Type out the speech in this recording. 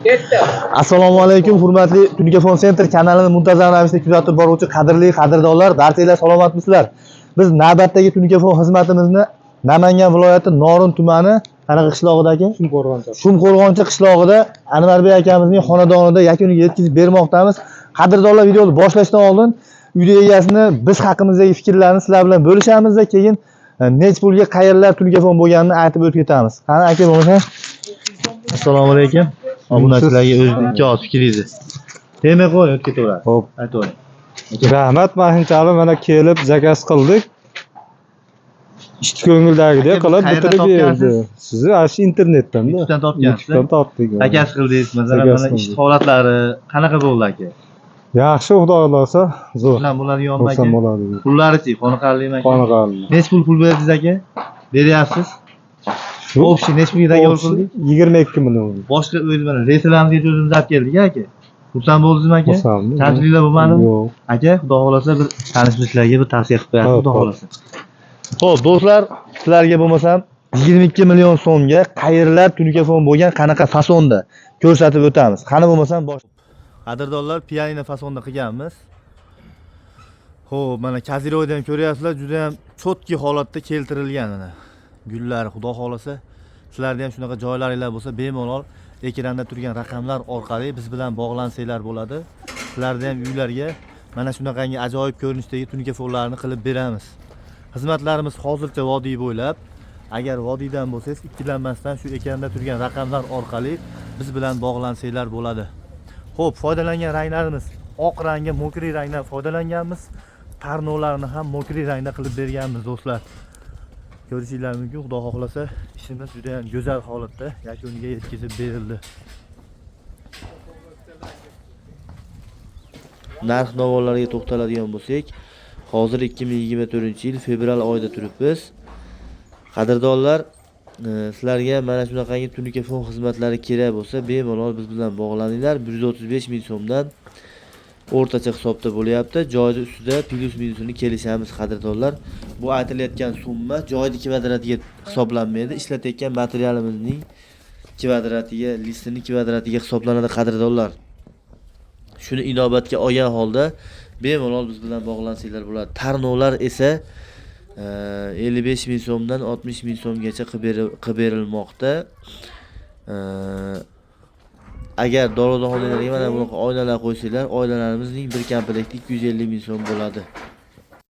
Assalomu alaykum, hurmatli Tunikafon Center kanalini muntazam ravishda kuzatib boruvchi qadrli qadrdonlar, barchanglar salomatmisizlar? Biz navbatdagi Tunikafon xizmatimizni Namangan viloyati Norin tumani qanaqa qishlog'idagi Shumqo'rg'onchi qishlog'ida Anvarbek akamizning xonadonida yakuniga yetkazib bermoqdamiz. Qadrdonlar, videoni boshlashdan oldin uy egasini biz haqimizdagi fikrlarni sizlar bilan bo'lishamiz va keyin nech pulga qayerlar Tunikafon bo'lganini aytib o'tib ketamiz. Qani aka bo'lsa? Assalomu alaykum. Obunachilarga o'zingiz oz fikringizni demay qo'ying, o'tib ketaveradi. Xo'p, aytavering. rahmat. Mahimchalik mana kelib zakaz qildik. Ishni ko'ngildagidek qilib bitirib berdi. Sizni ashi internetdan-da. YouTube'dan topgansiz. YouTube'dan topdik. Zakaz qildingiz. Masalan, mana ish holatlari qanaqa bo'ldi aka? Yaxshi, xudo xohlasa, zo'r. Bilan bo'ladiganmi aka? Xursand bo'ladi. Pullari-chi, qoniqarlimi aka? Qoniqarli. Nech pul berdingiz aka? Beryapsiz? Общий nech pulga davol qildik? 22 million. Boshqa o'zi mana restoranimizga o'zimiz olib keldik aka. Xursand bo'ldingizmi aka? Xursandman. Kamchiliklar bo'lmadimi? Yo'q. Aka, xudo xolasa bir tanishlarga bir tavsiya qilib qo'yasiz, xudo xolasa. Xo'p, do'stlar, sizlarga bo'lmasam 22 million so'mga qayerlar Tunikafon bo'lgan qanaqa fasonda ko'rsatib o'tamiz. Qani bo'lmasam bosh. Qadrdonlar, pianino fasonda qilganmiz. Xo'p, mana kaziroyda ham ko'ryapsizlar, juda ham chotki holatda keltirilgan mana. Gullar, xudo xolasa sizlarda ham shunaqa joylaringlar bo'lsa, bemalol ekranda turgan raqamlar orqali biz bilan bog'lansanglar bo'ladi. Sizlarda ham uylarga mana shunaqangi ajoyib ko'rinishdagi Tunikafonlarni qilib beramiz. Xizmatlarimiz hozircha vodiy bo'ylab. Agar vodiydan bo'lsangiz, ikkilanmasdan shu ekranda turgan raqamlar orqali biz bilan bog'lansanglar bo'ladi. Xo'p, foydalangan ranglarimiz oq rangga mokriy rangdan foydalanganmiz. Tarnovlarni ham mokriy rangda qilib berganmiz do'stlar. Ko'rishinglar mumkin, xudo xohlasa ishimiz juda ham go'zal holatda yakuniga yetkazib berildi. Narx-navolarga to'xtaladigan bo'lsak, hozir 2024-yil fevral oyida turibmiz. Qadrdonlar, sizlarga mana shunaqangi Tunikafon xizmatlari kerak bo'lsa, bemalol biz bilan bog'laninglar. 135 ming so'mdan o'rtacha hisobda bo'lyapti. Joyning ustida plus minusini kelishamiz qadrdonlar. Bu aytilayotgan summa joyning kvadratiga hisoblanmaydi. Ishlatayotgan materialimizning kvadratiga, listining kvadratiga hisoblanadi qadrdonlar. Shuni inobatga olgan holda bemalol biz bilan bog'lansanglar bo'ladi. Tarnovlar esa 55 ming so'mdan 60 ming so'mgacha qilib berilmoqda. Agar dorixonalarga mana bunaqa oynalar qo'ysanglar, oynalarimizning bir komplekti 250 ming so'm bo'ladi.